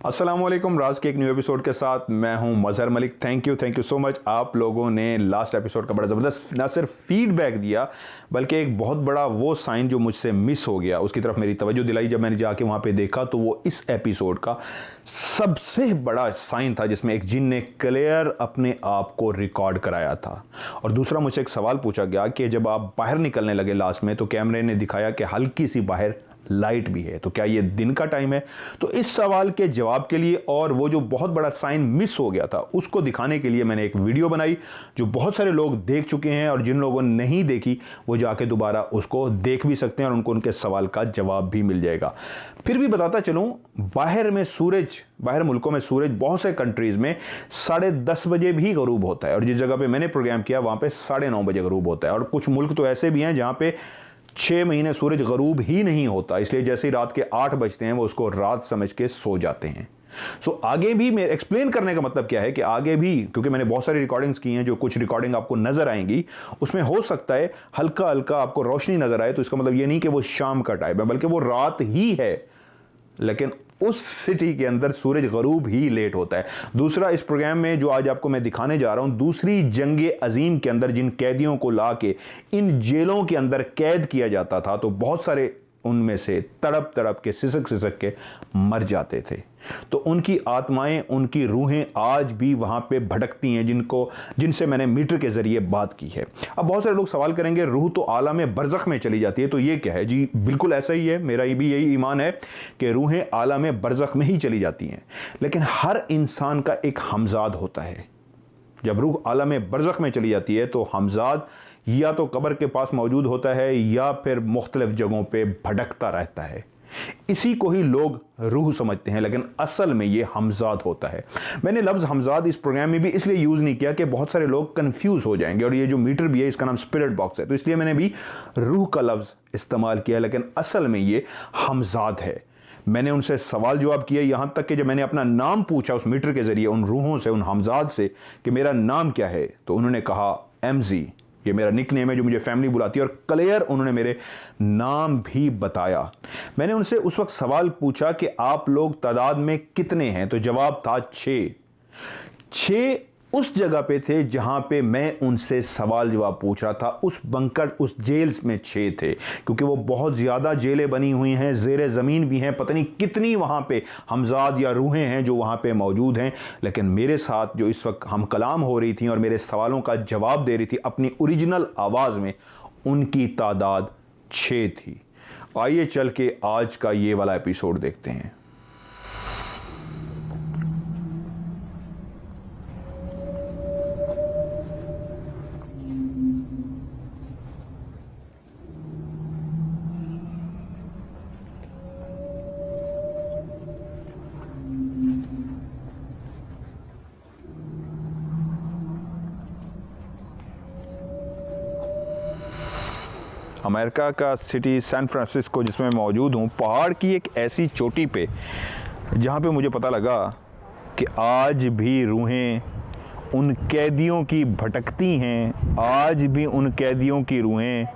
अस्सलामुअलैकुम। राज के एक न्यू एपिसोड के साथ मैं हूं Mazhar Malik. Thank you so much. आप लोगों ने लास्ट एपिसोड का बड़ा ज़बरदस्त ना सिर्फ फीडबैक दिया बल्कि एक बहुत बड़ा वो साइन जो मुझसे मिस हो गया उसकी तरफ मेरी तवज्जो दिलाई। जब मैंने जाके वहां पे देखा तो वो इस एपिसोड का सबसे बड़ा साइन था जिसमें एक जिन ने क्लियर अपने आप को रिकॉर्ड कराया था। और दूसरा मुझसे एक सवाल पूछा गया कि जब आप बाहर निकलने लगे लास्ट में तो कैमरे ने दिखाया कि हल्की सी बाहर लाइट भी है, तो क्या ये दिन का टाइम है? तो इस सवाल के जवाब के लिए और वो जो बहुत बड़ा साइन मिस हो गया था उसको दिखाने के लिए मैंने एक वीडियो बनाई जो बहुत सारे लोग देख चुके हैं, और जिन लोगों ने नहीं देखी वो जाके दोबारा उसको देख भी सकते हैं और उनको उनके सवाल का जवाब भी मिल जाएगा। फिर भी बताता चलूं, बाहर मुल्कों में सूरज बहुत से कंट्रीज में 10:30 बजे भी गरूब होता है, और जिस जगह पे मैंने प्रोग्राम किया वहां पे 9:30 बजे गरूब होता है। और कुछ मुल्क तो ऐसे भी हैं जहां पे 6 महीने सूरज गरूब ही नहीं होता, इसलिए जैसे ही रात के 8 बजते हैं वो उसको रात समझ के सो जाते हैं। आगे भी मैं एक्सप्लेन करने का मतलब क्या है कि आगे भी, क्योंकि मैंने बहुत सारी रिकॉर्डिंग्स की हैं, जो कुछ रिकॉर्डिंग आपको नजर आएंगी उसमें हो सकता है हल्का हल्का आपको रोशनी नजर आए, तो इसका मतलब ये नहीं कि वो शाम का टाइम है बल्कि वो रात ही है, लेकिन उस सिटी के अंदर सूरज गरूब ही लेट होता है। दूसरा, इस प्रोग्राम में जो आज आपको मैं दिखाने जा रहा हूं, दूसरी जंगे अजीम के अंदर जिन कैदियों को लाके इन जेलों के अंदर कैद किया जाता था तो बहुत सारे उनमें से तड़प तड़प के सिसक सिसक के मर जाते थे। तो उनकी आत्माएं, उनकी रूहें आज भी वहां पे भटकती हैं जिनसे मैंने मीटर के जरिए बात की है। अब बहुत सारे लोग सवाल करेंगे, रूह तो आलम बरज़ख में चली जाती है, तो ये क्या है? जी बिल्कुल ऐसा ही है, मेरा भी यही ईमान है कि रूहें आलम बरज़ख में ही चली जाती हैं। लेकिन हर इंसान का एक हमजाद होता है। जब रूह आलम बरज़ख में चली जाती है तो हमजाद या तो कब्र के पास मौजूद होता है या फिर मुख्तलिफ जगहों पे भटकता रहता है। इसी को ही लोग रूह समझते हैं, लेकिन असल में ये हमजाद होता है। मैंने लफ्ज़ हमजाद इस प्रोग्राम में भी इसलिए यूज़ नहीं किया कि बहुत सारे लोग कंफ्यूज हो जाएंगे, और ये जो मीटर भी है इसका नाम स्पिरिट बॉक्स है, तो इसलिए मैंने भी रूह का लफ्ज़ इस्तेमाल किया, लेकिन असल में ये हमजाद है। मैंने उनसे सवाल जवाब किए, यहां तक कि जब मैंने अपना नाम पूछा उस मीटर के जरिए उन रूहों से, उन हमजाद से, कि मेरा नाम क्या है, तो उन्होंने कहा एमजी, ये मेरा निकनेम है जो मुझे फैमिली बुलाती है, और क्लियर उन्होंने मेरे नाम भी बताया। मैंने उनसे उस वक्त सवाल पूछा कि आप लोग तादाद में कितने हैं, तो जवाब था 6 उस जगह पे थे जहां पे मैं उनसे सवाल जवाब पूछ रहा था। उस बंकर, उस जेल में 6 थे, क्योंकि वो बहुत ज़्यादा जेलें बनी हुई हैं, ज़ेरे ज़मीन भी हैं, पता नहीं कितनी वहाँ पे हमजाद या रूहें हैं जो वहाँ पे मौजूद हैं। लेकिन मेरे साथ जो इस वक्त हम कलाम हो रही थी और मेरे सवालों का जवाब दे रही थी अपनी ओरिजिनल आवाज़ में, उनकी तादाद 6 थी। आइए चल के आज का ये वाला एपिसोड देखते हैं। अमेरिका का सिटी सैन फ्रांसिस्को जिसमें मैं मौजूद हूँ, पहाड़ की एक ऐसी चोटी पे जहाँ पे मुझे पता लगा कि आज भी रूहें उन कैदियों की भटकती हैं। आज भी उन कैदियों की रूहें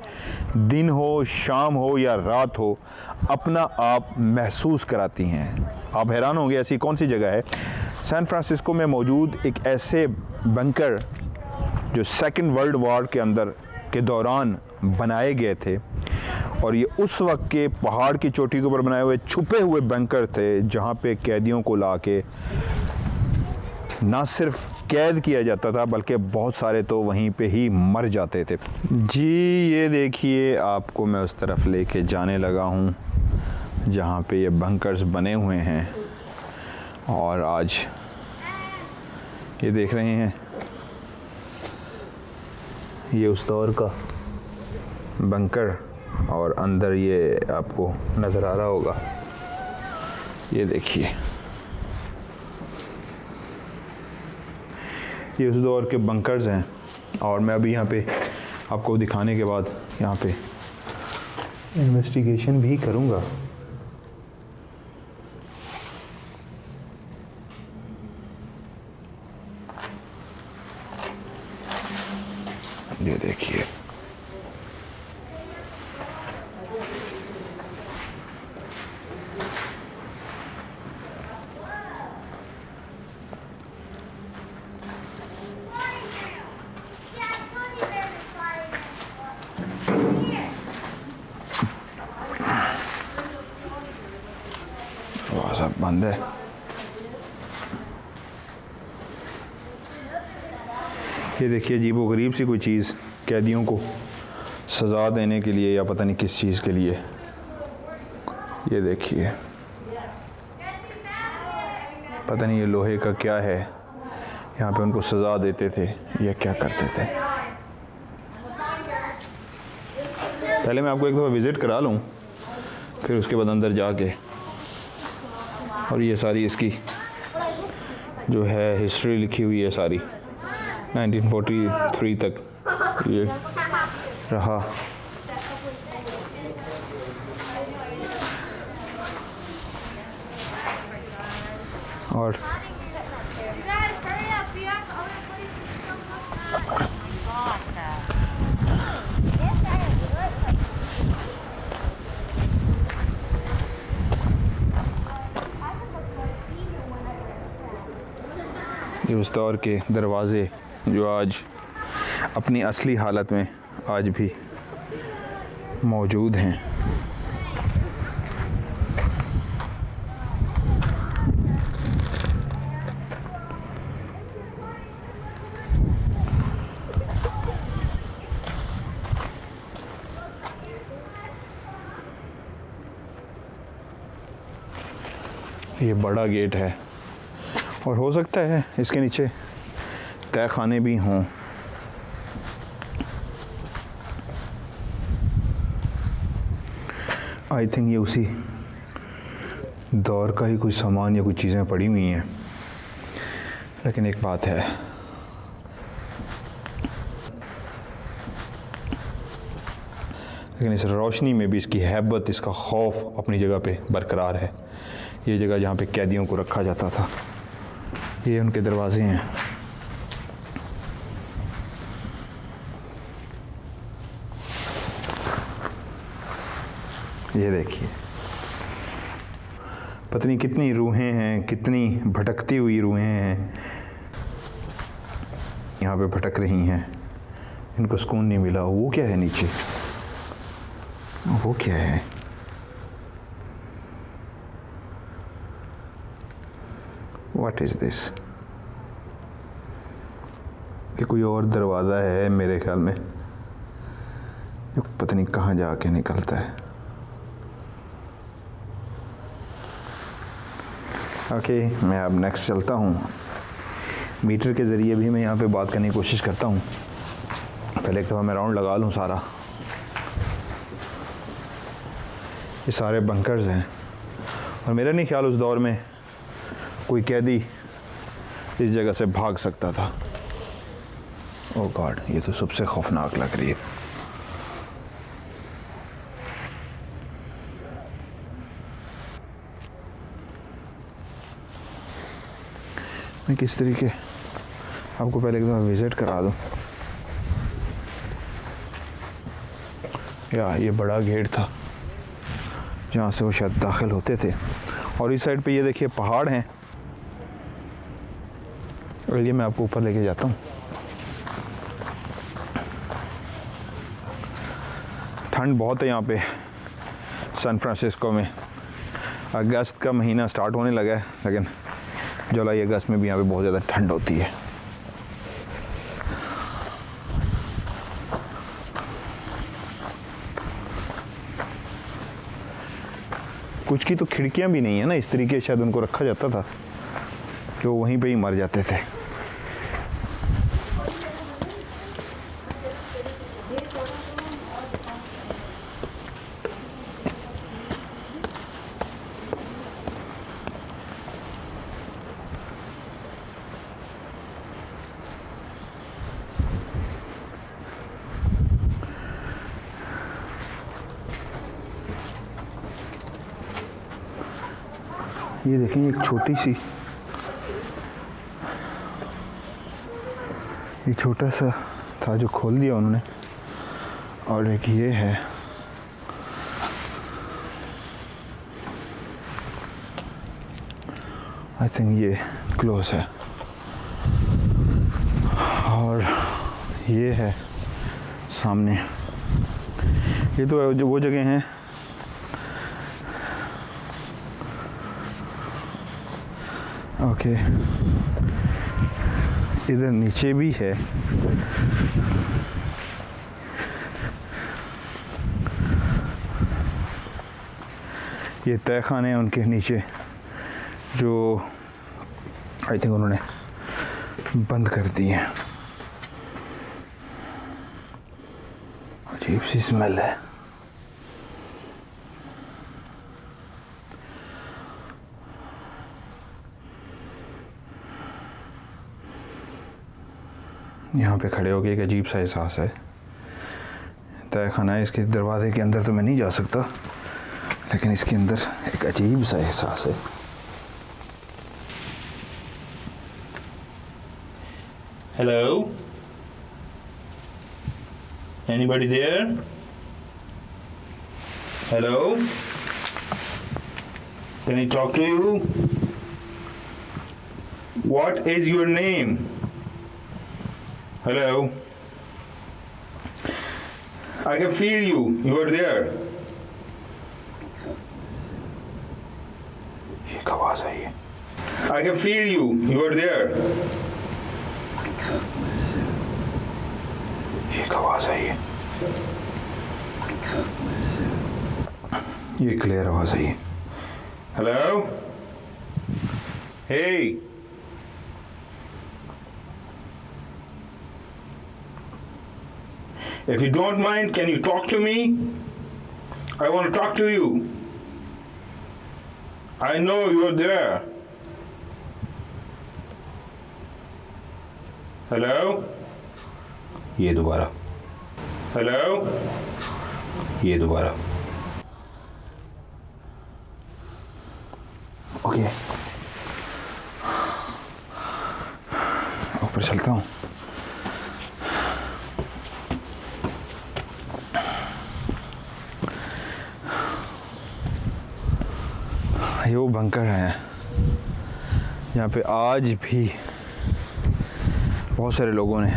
दिन हो, शाम हो या रात हो, अपना आप महसूस कराती हैं। आप हैरान होंगे ऐसी कौन सी जगह है। सैन फ्रांसिस्को में मौजूद एक ऐसे बंकर जो सेकेंड वर्ल्ड वॉर के अंदर के दौरान बनाए गए थे, और ये उस वक्त के पहाड़ की चोटी के ऊपर बनाए हुए छुपे हुए बंकर थे जहाँ पे कैदियों को लाके ना सिर्फ कैद किया जाता था बल्कि बहुत सारे तो वहीं पे ही मर जाते थे। जी ये देखिए, आपको मैं उस तरफ लेके जाने लगा हूँ जहाँ पे ये बंकर्स बने हुए हैं, और आज ये देख रहे हैं ये उस दौर का बंकर, और अंदर ये आपको नज़र आ रहा होगा, ये देखिए ये उस दौर के बंकर्स हैं। और मैं अभी यहाँ पे आपको दिखाने के बाद यहाँ पे इन्वेस्टिगेशन भी करूँगा। ये देखिए, बंद है। ये देखिए अजीबोगरीब सी कोई चीज़, कैदियों को सज़ा देने के लिए या पता नहीं किस चीज़ के लिए। ये देखिए, पता नहीं ये लोहे का क्या है, यहाँ पे उनको सज़ा देते थे या क्या करते थे। पहले मैं आपको एक दफ़ा विज़िट करा लूँ, फिर उसके बाद अंदर जाके और ये सारी इसकी जो है हिस्ट्री लिखी हुई है सारी, 1943 तक ये रहा। और ये उस दौर के दरवाज़े जो आज अपनी असली हालत में आज भी मौजूद हैं। ये बड़ा गेट है और हो सकता है इसके नीचे तहखाने भी हों। आई थिंक ये उसी दौर का ही कोई सामान या कुछ चीज़ें पड़ी हुई हैं। लेकिन एक बात है, लेकिन इस रोशनी में भी इसकी हैबत, इसका खौफ अपनी जगह पे बरकरार है। ये जगह जहाँ पे कैदियों को रखा जाता था, ये उनके दरवाजे हैं। ये देखिए, पता नहीं कितनी रूहें हैं, कितनी भटकती हुई रूहें हैं यहाँ पे भटक रही हैं। इनको सुकून नहीं मिला। वो क्या है नीचे, वो क्या है? What is this? ये कोई और दरवाज़ा है मेरे ख्याल में, जो पता नहीं कहाँ जाके निकलता है। ओके, मैं अब नेक्स्ट चलता हूँ। मीटर के ज़रिए भी मैं यहाँ पे बात करने की कोशिश करता हूँ। पहले एक दफ़ा मैं राउंड लगा लूँ सारा। ये सारे बंकर्स हैं और मेरा नहीं ख्याल उस दौर में कोई कैदी इस जगह से भाग सकता था। ओह गॉड, ये तो सबसे खौफनाक लग रही है। मैं किस तरीके आपको पहले एक दफ़ा विज़िट करा दूँ। या ये बड़ा गेट था जहाँ से वो शायद दाखिल होते थे। और इस साइड पे ये देखिए पहाड़ हैं। और ये मैं आपको ऊपर लेके जाता हूँ। ठंड बहुत है यहाँ पे सैन फ्रांसिस्को में। अगस्त का महीना स्टार्ट होने लगा है, लेकिन जुलाई अगस्त में भी यहाँ पे बहुत ज़्यादा ठंड होती है। कुछ की तो खिड़कियाँ भी नहीं है ना, इस तरीके शायद उनको रखा जाता था कि वो वहीं पे ही मर जाते थे। ये देखें, एक छोटी सी, ये छोटा सा था जो खोल दिया उन्होंने। और एक ये है, आई थिंक ये क्लोज है। और ये है सामने, ये तो जो वो जगह हैं ओके, इधर नीचे भी है। ये तय खाने हैं उनके नीचे जो आई थिंक उन्होंने बंद कर दिए हैं। अजीब सी स्मेल है। यहाँ पे खड़े होके एक अजीब सा एहसास है। तय खाना है, इसके दरवाजे के अंदर तो मैं नहीं जा सकता, लेकिन इसके अंदर एक अजीब सा एहसास है। Hello, anybody there? Hello, can I talk to you? What is your name? Hello. I can feel you. You are there. ये क्या आवाज़ आई है? I can feel you. You are there. ये क्या आवाज़ आई है? ये क्लियर आवाज़ आई है। Hello. Hey. If you don't mind, can you talk to me? I want to talk to you. I know you're there. Hello? ये दोबारा. Hello? ये दोबारा. Okay. ऊपर चलता हूँ. ये वो बंकर है यहाँ पे आज भी बहुत सारे लोगों ने,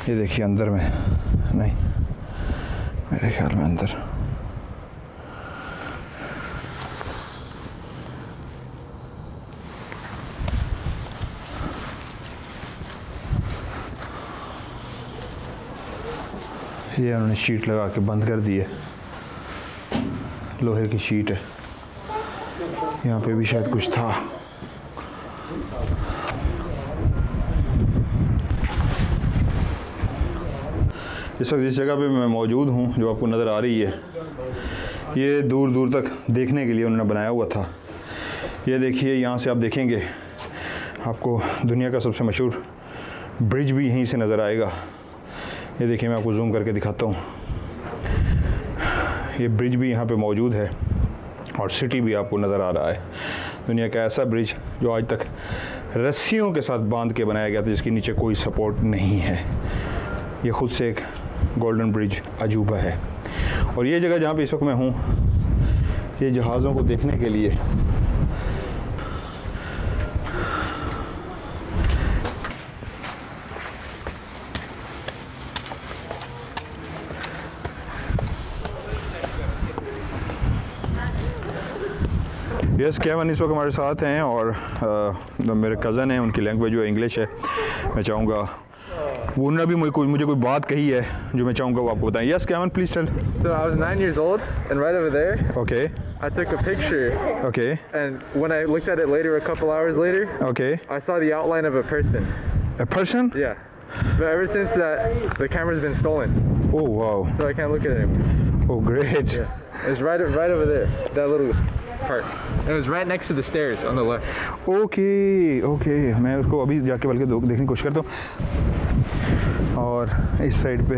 ये देखिए अंदर में नहीं, मेरे ख्याल में अंदर ये उन्होंने शीट लगा के बंद कर दी है, लोहे की शीट है। यहाँ पे भी शायद कुछ था। इस वक्त जिस जगह पे मैं मौजूद हूँ, जो आपको नज़र आ रही है, ये दूर दूर तक देखने के लिए उन्होंने बनाया हुआ था। ये देखिए, यहाँ से आप देखेंगे आपको दुनिया का सबसे मशहूर ब्रिज भी यहीं से नज़र आएगा। ये देखिए, मैं आपको जूम करके दिखाता हूँ। ये ब्रिज भी यहाँ पे मौजूद है और सिटी भी आपको नज़र आ रहा है। दुनिया का ऐसा ब्रिज जो आज तक रस्सियों के साथ बांध के बनाया गया था, जिसके नीचे कोई सपोर्ट नहीं है। ये ख़ुद से एक गोल्डन ब्रिज अजूबा है। और ये जगह जहाँ पे इस वक्त मैं हूँ, ये जहाज़ों को देखने के लिए यस केवन इस वक्त हमारे साथ हैं और मेरे कज़न हैं, उनकी लैंग्वेज जो इंग्लिश है। मैं चाहूँगा उन्होंने भी मुझे कोई बात कही है जो मैं चाहूँगा वो आपको बताएं। Yes Kevin, please tell. So I was 9 years old, and right over there, Okay. I took a picture. Okay. And when I looked at it later, a couple hours later, Okay. I saw the outline of a person. A person? Yeah. But ever since that, the camera's been stolen, Oh wow. so I can't look at it anymore. Oh great. Yeah. It's right over there, that little part. And it was right next to the stairs on the left. Okay. Okay. मैं उसको अभी जाके बल्कि देखने की कोशिश करता हूँ। और इस साइड पे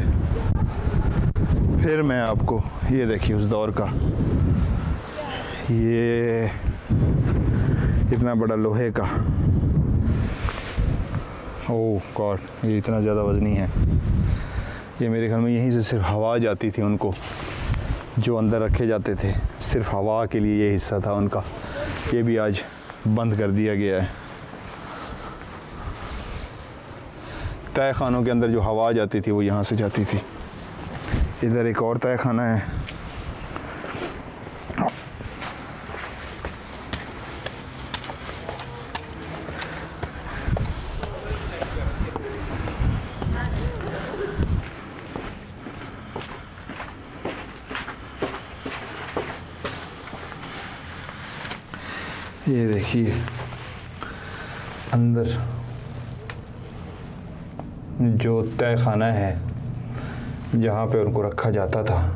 फिर मैं आपको ये देखिए उस दौर का, ये इतना बड़ा लोहे का, ओह गॉड, ये इतना ज़्यादा वज़नी है। ये मेरे घर में यहीं से सिर्फ हवा जाती थी उनको, जो अंदर रखे जाते थे सिर्फ हवा के लिए, ये हिस्सा था उनका। ये भी आज बंद कर दिया गया है। तय खानों के अंदर जो हवा जाती थी वो यहाँ से जाती थी। इधर एक और तय खाना है। ये देखिए अंदर जो तय खाना है जहाँ पे उनको रखा जाता था।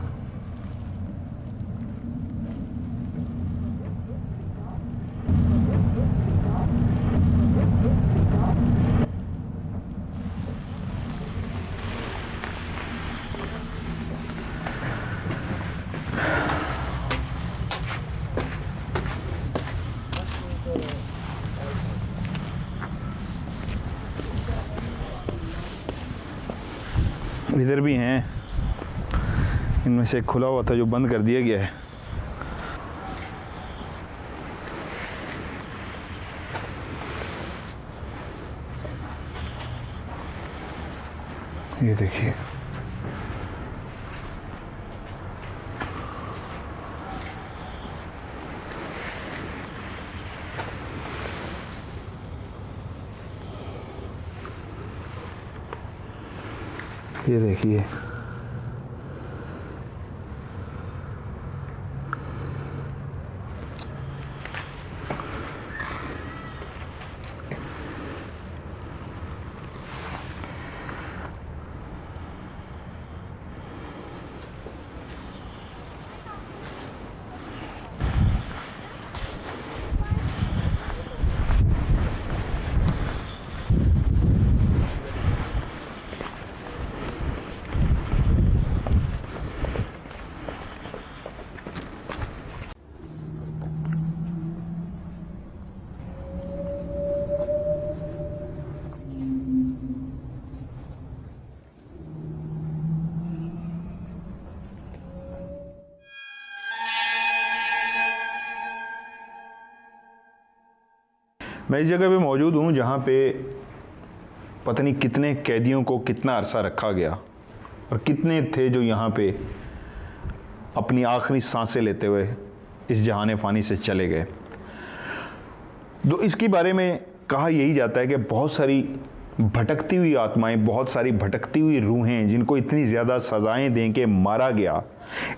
इधर भी हैं, इनमें से एक खुला हुआ था जो बंद कर दिया गया है। ये देखिए ये देखिए मैं इस जगह पे मौजूद हूँ जहाँ पे पता नहीं कितने कैदियों को कितना अरसा रखा गया और कितने थे जो यहाँ पे अपनी आखिरी सांसें लेते हुए इस जहान फ़ानी से चले गए। तो इसके बारे में कहा यही जाता है कि बहुत सारी भटकती हुई आत्माएं, बहुत सारी भटकती हुई रूहें जिनको इतनी ज़्यादा सज़ाएं दें के मारा गया,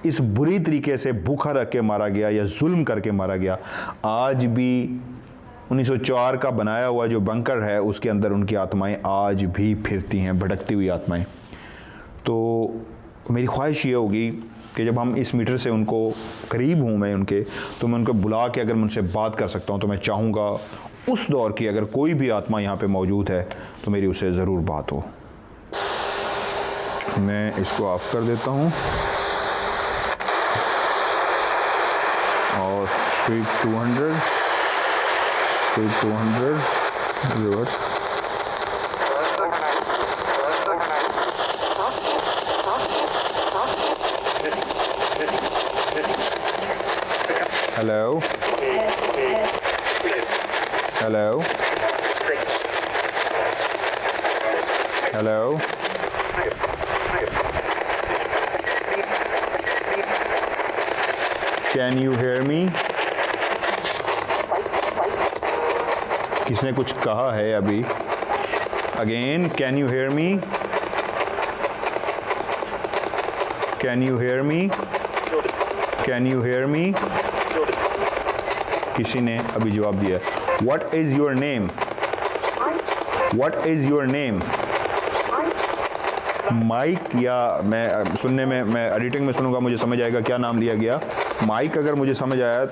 इस बुरी तरीके से भूखा रख के मारा गया या जुल्म करके मारा गया, आज भी 1904 का बनाया हुआ जो बंकर है उसके अंदर उनकी आत्माएं आज भी फिरती हैं, भटकती हुई आत्माएं। तो मेरी ख्वाहिश ये होगी कि जब हम इस मीटर से उनको करीब हूँ मैं उनके, तो मैं उनको बुला के अगर मैं उनसे बात कर सकता हूँ तो मैं चाहूँगा उस दौर की अगर कोई भी आत्मा यहाँ पे मौजूद है तो मेरी उससे ज़रूर बात हो। मैं इसको ऑफ कर देता हूँ और sweep 200 reverse. Hello hello hello can you hear me? किसने कुछ कहा है अभी? Again, can you hear me? Can you hear me? Can you hear me? किसी ने अभी जवाब दिया। What is your name? What is your name? Mike, या मैं सुनने में, मैं एडिटिंग में सुनूंगा, मुझे समझ आएगा क्या नाम लिया गया। माइक अगर मुझे समझ आया,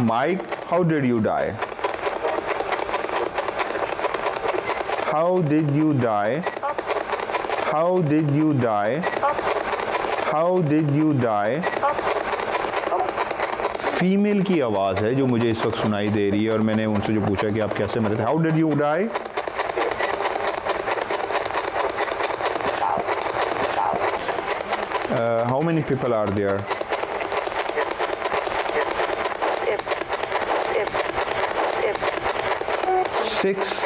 Mike, how did you die? How did you die? How did you die? How did you die? Female की आवाज़ है जो मुझे इस वक्त सुनाई दे रही है और मैंने उनसे जो पूछा कि आप कैसे मरे थे। How did you die? How many people are there? Six.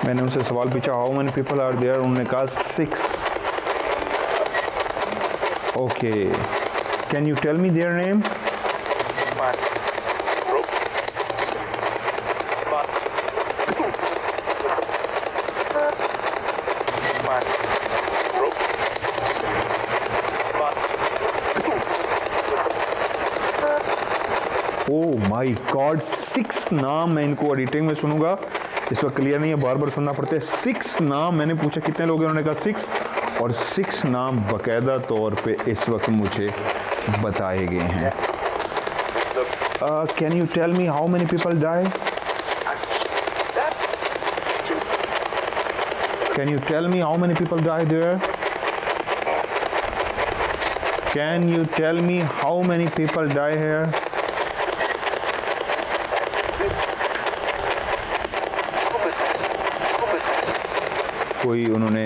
मैंने उनसे सवाल पूछा how many people are there, उन्होंने कहा 6। Okay, can you tell me their name? Oh my my God 6 नाम मैं इनको एडिटिंग में सुनूंगा, इस वक्त क्लियर नहीं है, बार बार सुनना पड़ता है। 6 नाम मैंने पूछा कितने लोग हैं, उन्होंने कहा 6, और 6 नाम बाकायदा तौर पे इस वक्त मुझे बताए गए हैं। Can you tell me how many people die? Can you tell me how many people die there? Can you tell me how many people die here? कोई उन्होंने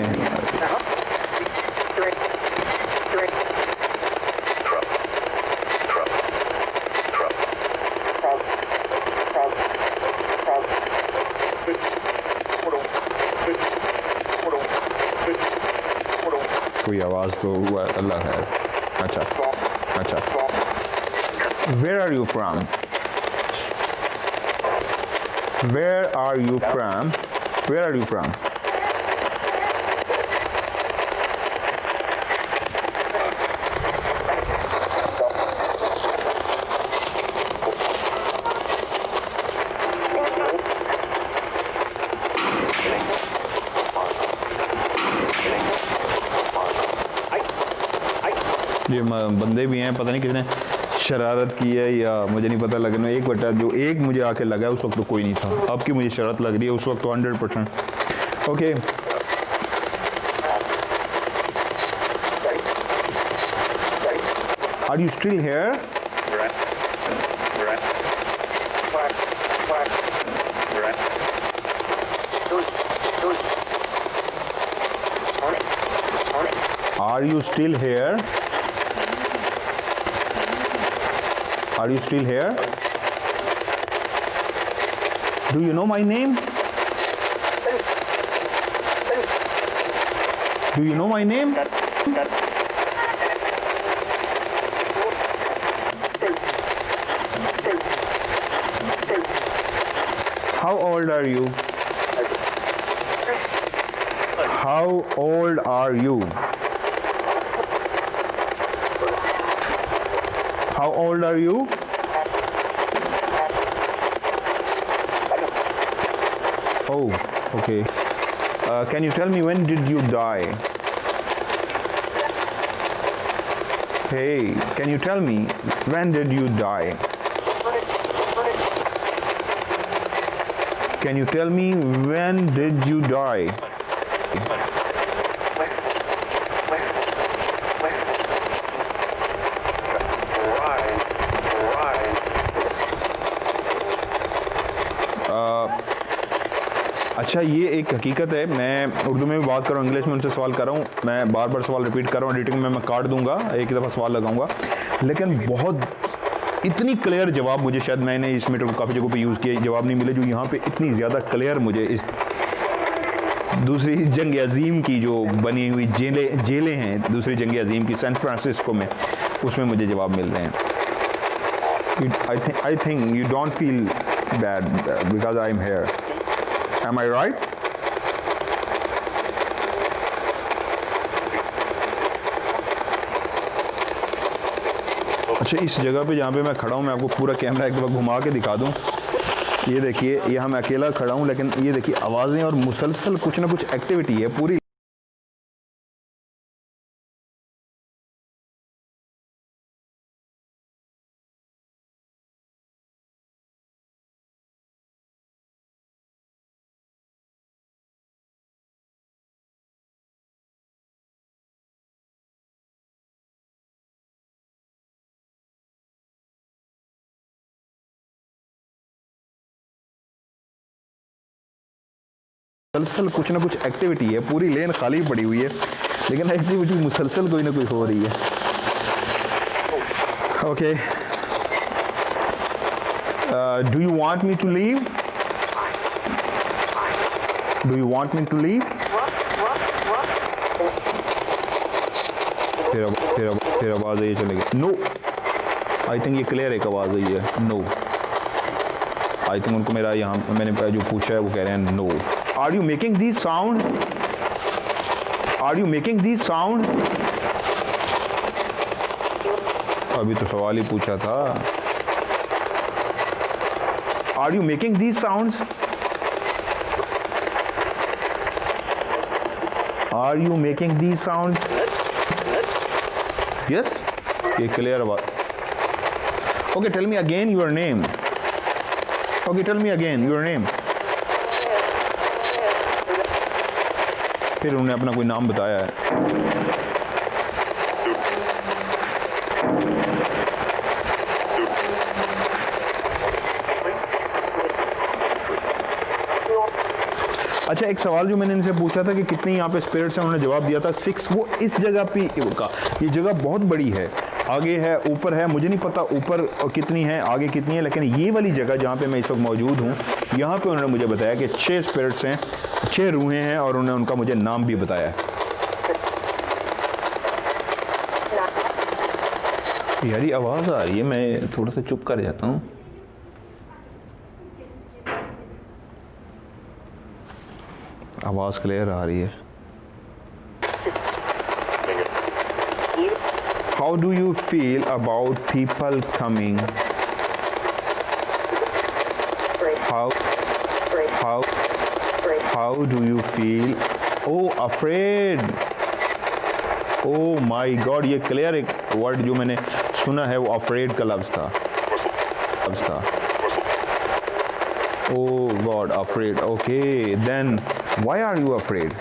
कोई आवाज़ तो हुआ, अल्लाह है। अच्छा अच्छा, where are you from? Where are you from? Where are you from? ये बंदे भी हैं, पता नहीं किसने शरारत की है या मुझे नहीं पता, लगना एक बटा जो एक मुझे आके लगा उस वक्त तो कोई नहीं था, अब की मुझे शरारत लग रही है, उस वक्त तो 100%। Okay, are you still here? Are you still here? Are you still here? Do you know my name? Do you know my name? How old are you? How old are you? How old are you? Oh, okay. Can you tell me when did you die? Hey, can you tell me when did you die? Can you tell me when did you die? अच्छा, ये एक हकीकत है, मैं उर्दू में भी बात कर रहा हूँ, इंग्लिश में उनसे सवाल कर रहा हूँ, मैं बार बार सवाल रिपीट कर रहा हूँ, एडिटिंग में मैं काट दूंगा, एक ही दफ़ा सवाल लगाऊंगा, लेकिन बहुत इतनी क्लियर जवाब मुझे, शायद मैंने इस मीटर को काफ़ी जगहों पे यूज़ किया, जवाब नहीं मिले जो यहाँ पे इतनी ज़्यादा क्लियर मुझे इस दूसरी जंग अज़ीम की जो बनी हुई जेलें हैं दूसरी जंग अज़ीम की सैन फ्रांसिस्को में, उसमें मुझे जवाब मिल रहे हैं। I think you don't feel bad because I am here, am I right? अच्छा, इस जगह पे जहाँ पे मैं खड़ा हूँ, मैं आपको पूरा कैमरा एक बार घुमा के दिखा दूँ। ये देखिए, यहाँ मैं अकेला खड़ा हूँ, लेकिन ये देखिए आवाज़ें और मुसलसल कुछ ना कुछ एक्टिविटी है पूरी। मुसलसल कुछ ना कुछ एक्टिविटी है, पूरी लेन खाली पड़ी हुई है, लेकिन एक्टिविटी मुसलसल कोई ना कोई हो रही है। Okay, do you want me to leave? Do you want me to leave? फिर आवाज़ आई चलेगी। नो, आई थिंक ये क्लियर एक आवाज़ आई है, नो। आई थिंक उनको मेरा यहाँ मैंने जो पूछा है वो कह रहे हैं no. Are you making these sound? Are you making these sound? अभी तो सवाल ही पूछा था। Are you making these sounds? Are you making these sounds? Yes? ये clear आवाज. Okay, tell me again your name. Okay, tell me again your name. फिर उन्होंने अपना कोई नाम बताया है. अच्छा, एक सवाल जो मैंने इनसे पूछा था कि कितने यहाँ पे स्पिरिट्स हैं, उन्होंने जवाब दिया था 6. वो इस जगह पे का, ये जगह बहुत बड़ी है, आगे है, ऊपर है, मुझे नहीं पता ऊपर कितनी है, आगे कितनी है, लेकिन ये वाली जगह जहाँ पे मैं इस वक्त मौजूद हूँ, यहाँ पे उन्होंने मुझे बताया कि 6 स्पिरिट्स हैं, 6 रूहें हैं, और उन्होंने उनका मुझे नाम भी बताया है. यार ये आवाज़ आ रही है, मैं थोड़ा सा चुप कर जाता हूँ. आवाज़ क्लियर आ रही है. How do you feel about people coming? How do you feel? Oh, afraid. Oh my God, ये क्लियर एक वर्ड जो मैंने सुना है वो afraid का लफ्ज़ था. Oh God, afraid. Okay, then why are you afraid?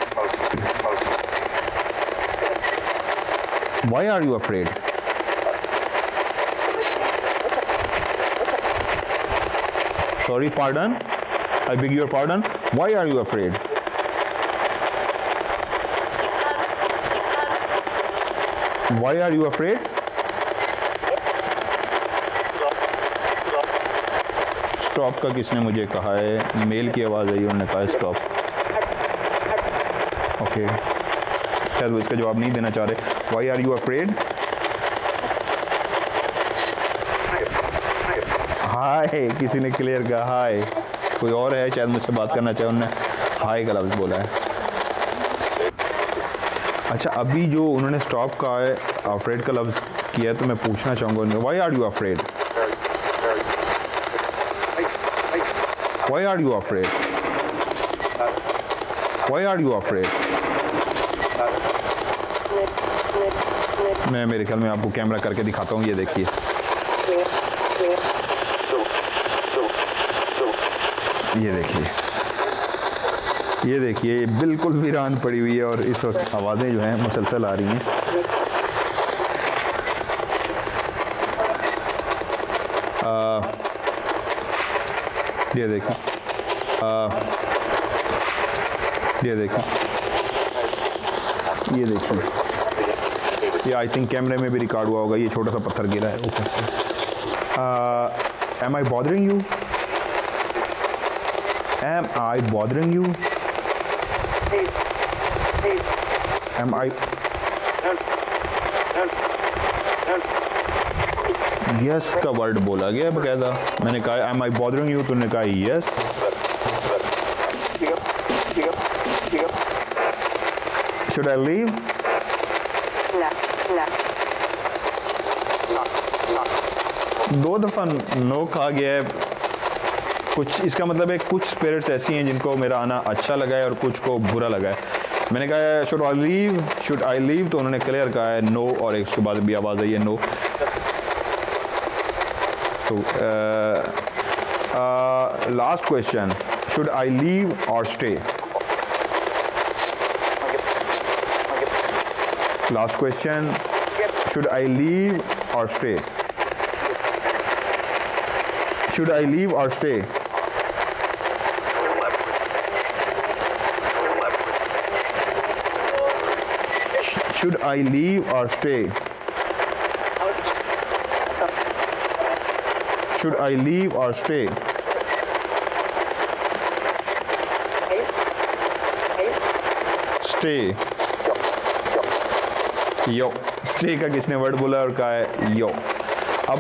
Why are you afraid? Sorry, pardon? I beg your pardon? Why are you afraid? Why are you afraid? Stop का किसने मुझे कहा है? मेल की आवाज़ आई, उन्होंने कहा स्टॉप. ओके, शायद वो इसका जवाब नहीं देना चाह रहे. Why are you afraid? हाय, किसी ने क्लियर कहा हाय. कोई और है शायद मुझसे बात करना चाहे, उन्होंने हाय का लफ्ज़ बोला है. अच्छा, अभी जो उन्होंने स्टॉप कहा है, अफ्रेड का लफ्ज़ किया है, तो मैं पूछना चाहूँगा उन्हें, Why are you afraid? Why are you afraid? Why are you afraid? मैं मेरे ख्याल में आपको कैमरा करके दिखाता हूँ. ये देखिए, ये देखिए, ये देखिए, ये बिल्कुल वीरान पड़ी हुई है और इस वक्त आवाज़ें जो हैं मुसलसल आ रही हैं. ये देखिए, ये देखिए, ये देखिए, ये आई थिंक कैमरे में भी रिकॉर्ड हुआ होगा. ये छोटा सा पत्थर गिरा है ऊपर से. Am I bothering you? Am I bothering you? Am I? Yes का वर्ड बोला गया बकायदा. मैंने कहा Am I bothering you? तूने कहा yes. Should I leave? दो दफ़ा नो कहा गया है. कुछ इसका मतलब है कुछ स्पिरिट्स ऐसी हैं जिनको मेरा आना अच्छा लगा है और कुछ को बुरा लगा है. मैंने कहा है शुड आई लीव, तो उन्होंने क्लियर कहा है नो, और उसके बाद भी आवाज़ आई है नो. तो last question, should I leave or stay? Last question, should I leave or stay? Should I leave or stay? Should I leave or stay? Should I leave or stay? Stay. Yo. Stay का किसने word बोला और कहा है yo. अब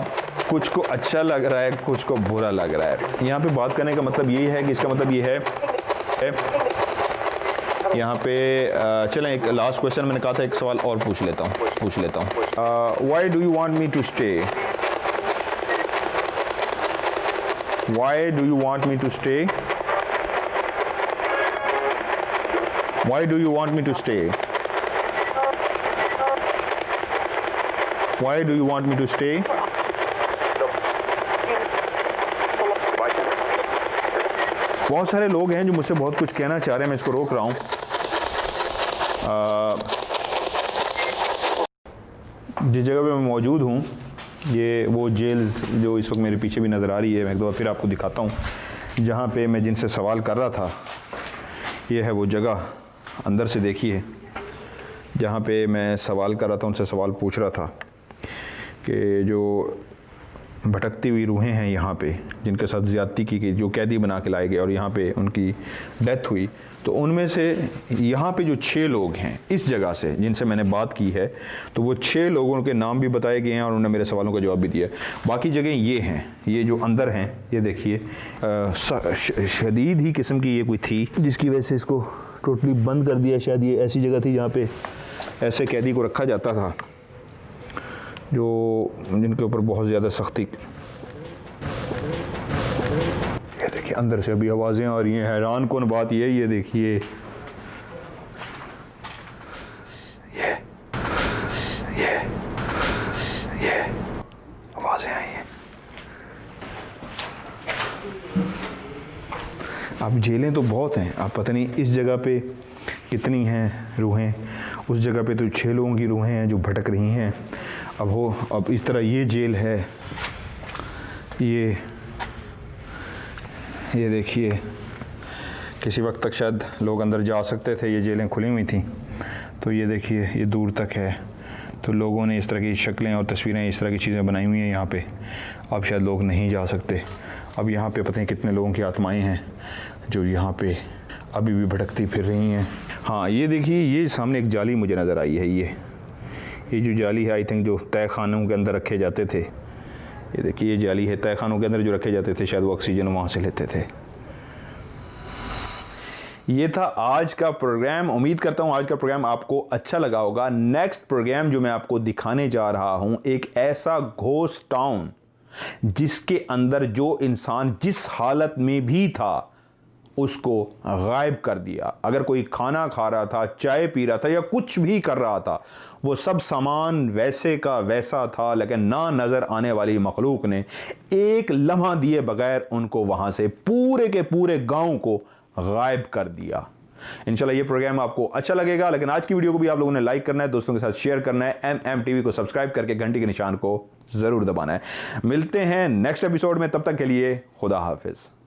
कुछ को अच्छा लग रहा है, कुछ को बुरा लग रहा है. यहाँ पे बात करने का मतलब यही है कि इसका मतलब ये है यहाँ पे चलें एक लास्ट क्वेश्चन, मैंने कहा था एक सवाल और पूछ लेता हूँ. Why do you want me to stay? Why do you want me to stay? Why do you want me to stay? Why do you want me to stay? बहुत सारे लोग हैं जो मुझसे बहुत कुछ कहना चाह रहे हैं, मैं इसको रोक रहा हूँ। जिस जगह पे मैं मौजूद हूँ ये वो जेल जो इस वक्त मेरे पीछे भी नज़र आ रही है, मैं एक दो बार फिर आपको दिखाता हूँ, जहाँ पे मैं जिनसे सवाल कर रहा था। ये है वो जगह, अंदर से देखिए, जहाँ पे मैं सवाल कर रहा था, उनसे सवाल पूछ रहा था कि जो भटकती हुई रूहें हैं यहाँ पे, जिनके साथ ज़्यादती की गई, जो कैदी बना के लाए गए और यहाँ पे उनकी डेथ हुई, तो उनमें से यहाँ पे जो 6 लोग हैं इस जगह से जिनसे मैंने बात की है, तो वो 6 लोगों के नाम भी बताए गए हैं और उन्होंने मेरे सवालों का जवाब भी दिया है। बाकी जगह ये हैं, ये जो अंदर हैं, ये देखिए शदीद ही किस्म की ये कोई थी जिसकी वजह से इसको टोटली बंद कर दिया। शायद ये ऐसी जगह थी जहाँ पे ऐसे कैदी को रखा जाता था जो जिनके ऊपर बहुत ज़्यादा सख्ती। ये देखिए अंदर से अभी आवाज़ें आ रही हैं। हैरान कौन बात ये देखिए, ये आवाज़ें आई हैं। अब जेलें तो बहुत हैं, आप पता नहीं इस जगह पे कितनी हैं रूहें, उस जगह पे तो 6 लोगों की रूहें हैं जो भटक रही हैं। अब इस तरह ये जेल है, ये देखिए, किसी वक्त तक शायद लोग अंदर जा सकते थे, ये जेलें खुली हुई थी। तो ये देखिए ये दूर तक है, तो लोगों ने इस तरह की शक्लें और तस्वीरें, इस तरह की चीज़ें बनाई हुई हैं यहाँ पे। अब शायद लोग नहीं जा सकते। अब यहाँ पे पता नहीं कितने लोगों की आत्माएं हैं जो यहाँ पे अभी भी भटकती फिर रही हैं। हाँ ये देखिए, ये सामने एक जाली मुझे नज़र आई है। ये जो जाली है, आई थिंक जो तय खानों के अंदर रखे जाते थे, ये देखिए ये जाली है, तय खानों के अंदर जो रखे जाते थे, शायद वो ऑक्सीजन वहाँ से लेते थे। ये था आज का प्रोग्राम। उम्मीद करता हूँ आज का प्रोग्राम आपको अच्छा लगा होगा। नेक्स्ट प्रोग्राम जो मैं आपको दिखाने जा रहा हूँ, एक ऐसा घोस्ट टाउन जिसके अंदर जो इंसान जिस हालत में भी था उसको गायब कर दिया। अगर कोई खाना खा रहा था, चाय पी रहा था या कुछ भी कर रहा था, वो सब सामान वैसे का वैसा था, लेकिन ना नज़र आने वाली मखलूक ने एक लम्हा दिए बगैर उनको वहाँ से पूरे के पूरे गांव को गायब कर दिया। इंशाल्लाह ये प्रोग्राम आपको अच्छा लगेगा। लेकिन आज की वीडियो को भी आप लोगों ने लाइक करना है, दोस्तों के साथ शेयर करना है, MM TV को सब्सक्राइब करके घंटी के निशान को ज़रूर दबाना है। मिलते हैं नेक्स्ट एपिसोड में, तब तक के लिए खुदा हाफिज़।